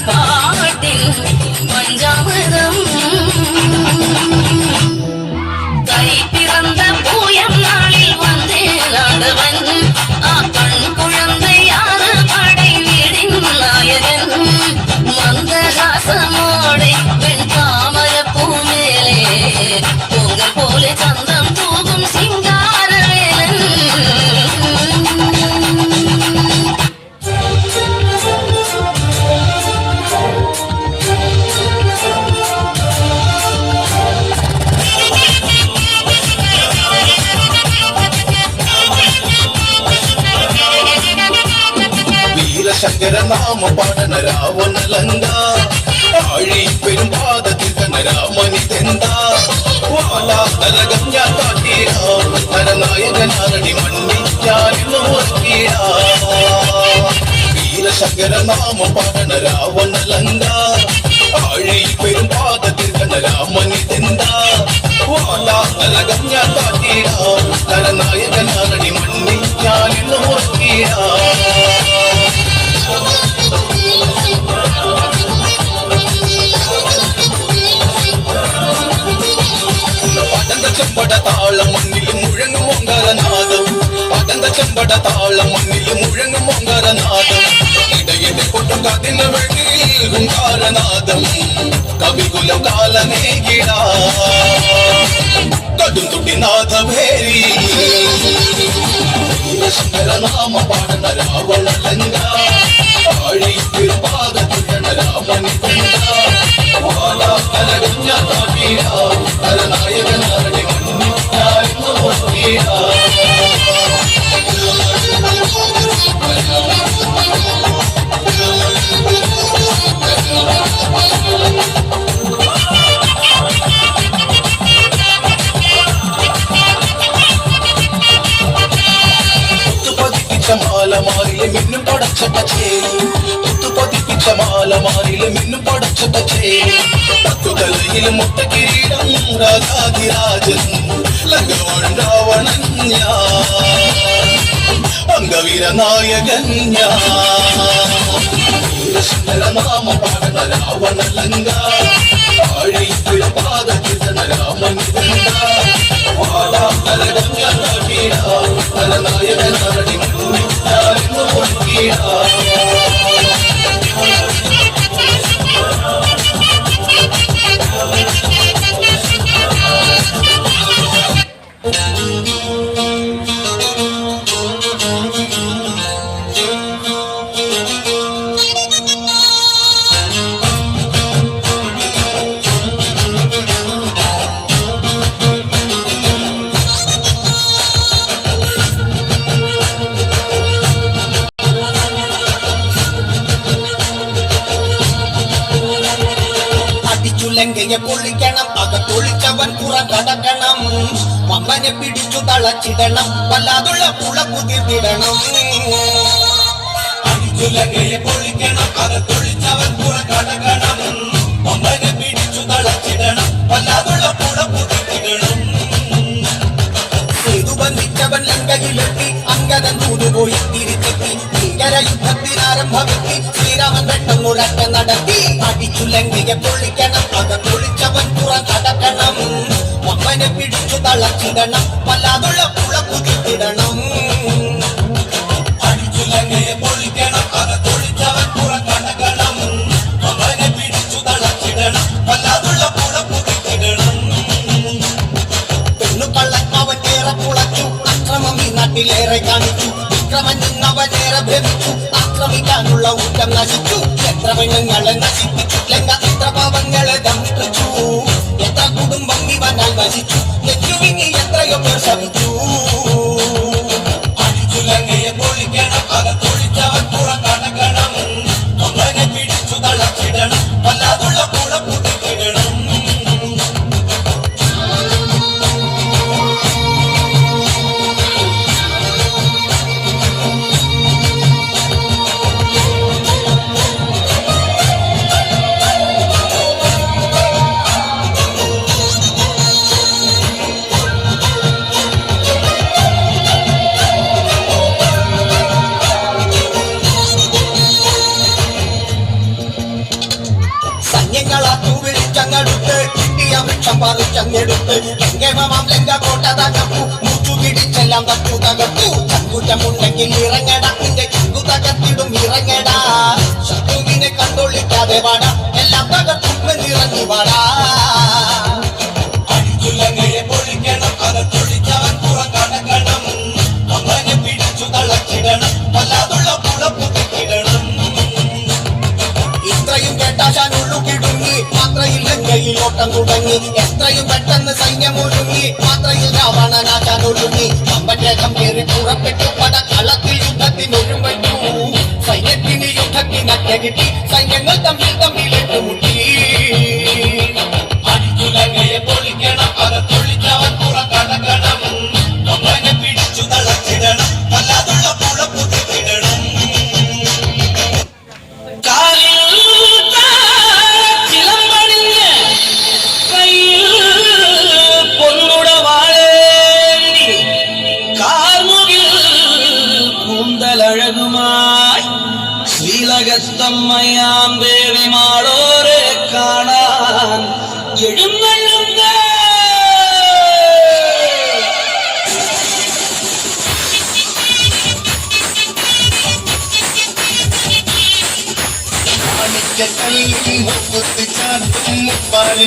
பாட்டில் பஞ்சாமிரம் கை பிறந்த பூயம் நாளில் வந்து ஆடவன் கண் குழந்தையான படை வீடின் நாயகன் மந்தகாசமோடை பெண் தாமர பூமேலே பொங்கல் போல சந்தம் தூகும் சிங்காரவேலன் ശങ്കര നാമ പാടന രാവണലങ്ക ആഴി പെരുമ്പാദത്തിൽ രാമനിതെന്താ വാലാതലകം ഞാൻ കാട്ടീട നരനായകനാരടി മണ്ണിച്ചാലിന്നു ഓർക്കീട വീരശങ്കര നാമ പാടന രാവണലങ്ക ആഴി പെരുമ്പാദത്തിൽ രാമനിതെന്താ വാലാതലകം ഞാൻ കാട്ടീട നരനായകനാരടി മണ്ണിച്ചാലിന്നു ഓർക്കീട ചെമ്പട താളം മണ്ണിലും മുഴങ്ങും ഓങ്കാരനാദം പതന്ത ചെമ്പട താളം മണ്ണിലും മുഴങ്ങും ഓങ്കാരനാദം ഇടയിടെ കൊട്ടും കാതിന് വെളിയിൽ ഓങ്കാരനാദം കവികുലം കാലമേകിട കടും തുടിനാഥവേരി ശങ്കരനാമ പാടന രാവണലങ്ക ആഴി പാദത്തുടന രാമനിതെന്ത വാലാതലകം ഞാൻ കാട്ടീട നരനായകനാരടി മണ്ണിച്ചാലിന്നു ഓർക്കീട മാലമാരിലെ മിന്നും പടച്ചട്ട ചേരി പതിപ്പിച്ച മാലമാരിലെ മിന്നും പടച്ചട്ട ചേരി പത്തുതലയിലും മുട്ട കിരീടം രാജാതിരാജൻ ലങ്കവൻ രാവണൻ അംഗവീര നായകൻ വീരശങ്കരനാമ പാടന രാവണലങ്ക ആഴിപ്പുഴ പാദകീർത്തന രാമനിതെന്ത വാലാതലകം ഞാൻ കാട്ടീട നരനായകനാരടി മണ്ണിച്ചാലിന്നു ഓർക്കീട ലങ്കയെ പൊളിക്കണം അകത്തൊളിച്ചവൻ പുറം കടക്കണം മമ്മനെ പിടിച്ചു തളച്ചിടണം വല്ലാതുള്ള പുള കുതിർത്തിടണം ലങ്കയെ പൊളിക്കണം അകത്തൊളിച്ചവൻ പുറം കടക്കണം മമ്മനെ പിടിച്ചു തളച്ചിടണം വല്ലാതുള്ള പുള കുതിർത്തിടണം സേതു ബന്ധിച്ചവൻ ലങ്കയിലെത്തി അങ്കദൻ തൂതുപോയി തിരിച്ചെത്തി ഭീകര യുദ്ധത്തിനാരംഭമെത്തി ശ്രീരാമൻ പെട്ടെന്നൊരറ്റ നടത്തി അടിച്ചു ലങ്കയെ പൊളിക്കണം അകത്തൊളിച്ചവൻ പുറം കടക്കണം മമ്മനെ പിടിച്ചു തളച്ചിടണം വല്ലാതുള്ള പുള കുതിർത്തിടണം അടിച്ചു ലങ്കയെ പൊളിക്കണം അകത്തൊളിച്ചവൻ പുറം കടക്കണം മമ്മനെ പിടിച്ചു തളച്ചിടണം വല്ലാതുള്ള പുള കുതിർത്തിടണം പെണ്ണു കള്ളൻ അവൻ ഏറെ പുളച്ചു അക്രമം ഈ നാട്ടിലേറെ കാണിച്ചു വിക്രമൻ നിന്നവനേറെ ഭ്രമിച്ചു ആക്രമിക്കാനുള്ള ഊറ്റം നശിച്ചു എത്ര പെണ്ണുങ്ങളെ നശിപ്പിച്ചു ലങ്ക എത്ര പാവങ്ങളെ ദമിച്ചു എത്ര കുടുംബം ഇവനാൽ നശിച്ചു നെറ്റുവിങ്ങി എത്രയോ പേർ ശമിച്ചു അടിച്ചു ലങ്കയെ പൊളിക്കണം അകത്തൊളിച്ചവൻ പുറം കടക്കണം മമ്മനെ പിടിച്ചു തളച്ചിടണം വല്ലാതുള്ള പുള കുതിർത്തിടണം കടുത്ത് കിട്ടിയ വൃക്ഷം പറിച്ചെടുത്ത് ലങ്കമാം ലങ്ക കോട്ട തകർത്തു മുച്ചു പിടിച്ചെല്ലാം തട്ടു തകർത്തു ചങ്കുറ്റമുണ്ടെങ്കിൽ ഇറങ്ങട നിന്റെ ചങ്കു തകർത്തിടും ഇറങ്ങടാ ശത്രുവിനെ കണ്ടൊള്ളിക്കാതെ വാടാ എല്ലാം തകർത്തുമെന്നിറങ്ങി വാടാ അടിച്ചുലങ്ങയെ പൊളിക്കണം അകത്തൊളിച്ചവൻ പുറകടക്കണം അവനെ പിടിച്ചു തളച്ചിടണം വല്ലാതുള്ള പുളപ്പു കിടണം ഇത്രയും കേട്ടാശാനുള്ളു കിടുങ്ങി മാത്രയിൽ ലങ്കയിൽ ഓട്ടം തുടങ്ങി എത്രയും പെട്ടെന്ന് സൈന്യം ഒരുങ്ങി മാത്രയിൽ രാവണനാശാൻ ഒരുങ്ങി അമ്പറ്റേകം കയറി പുറപ്പെട്ടു പട കളത്തിൽ യുദ്ധത്തിനൊരുമ്പറ്റു സൈന്യത്തിന് യുദ്ധത്തിനൊക്കെ കിട്ടി സൈന്യങ്ങൾ തമ്മിൽ ഏറ്റുമുട്ടി അടിച്ചുലങ്ങയെ പൊളിക്കണം അകത്തൊളിച്ചവൻ പുറകടക്കണം അവനെ പിടിച്ചു തളച്ചിടണം വല്ലാതുള്ള പുളപ്പു കിടണം ഴകുമായി ശ്രീലകത്തമ്മയാം ദേവി മാളോരെ കാണാൻ എഴുന്നള്ളുന്ന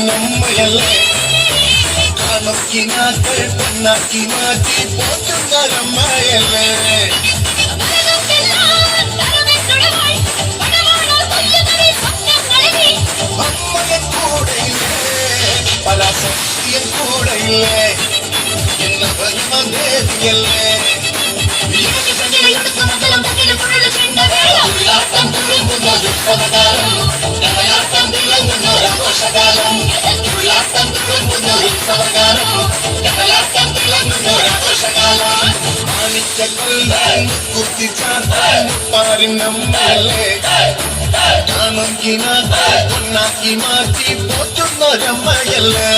നമ്മയല്ലേ കാണുക്കിനാക്കൾ പെണ്ണാക്കി മാറ്റി പോറ്റുന്നരമ്മയല്ലേ അമ്മയൻ കൂടെയില്ലേ പരാശക്തിയൻ കൂടെയില്ലേ എന്ന ബ്രഹ്മദേവിയല്ലേ നമ്മയല്ലേ കാണുകിനാക്കി മാറ്റി പോറ്റുന്നൊരമ്മയല്ലേ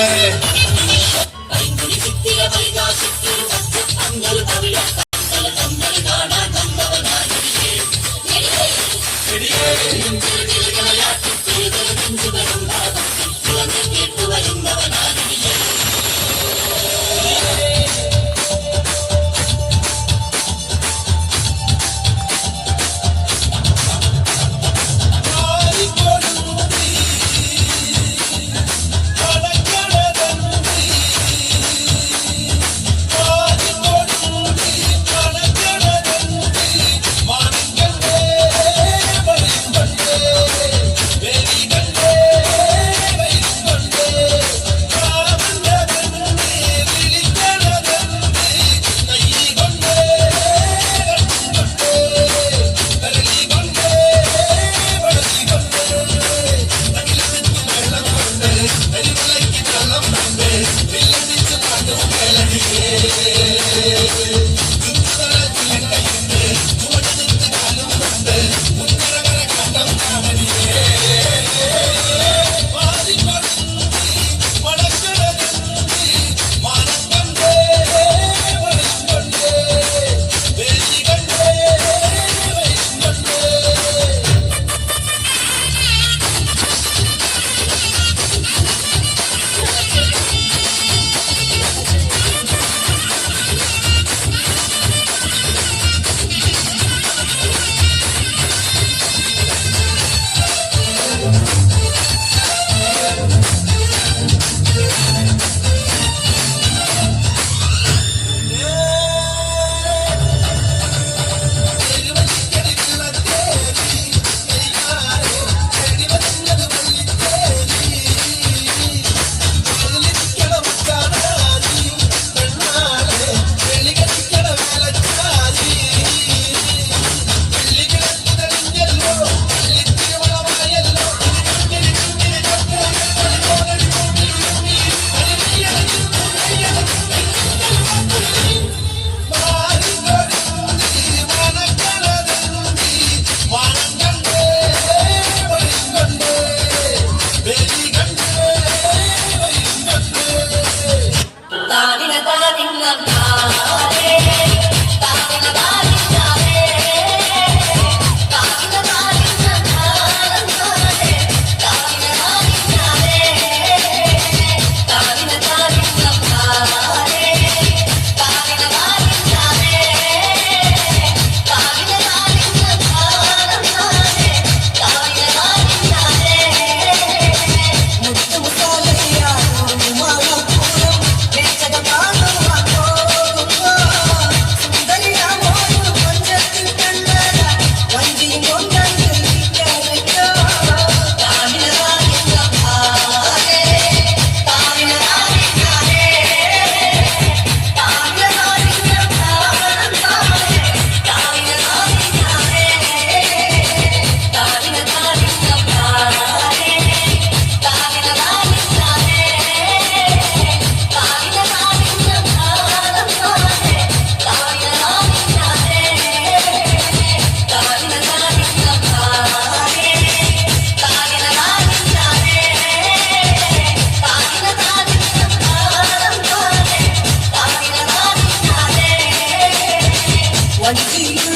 കണിച്ചിരുന്നു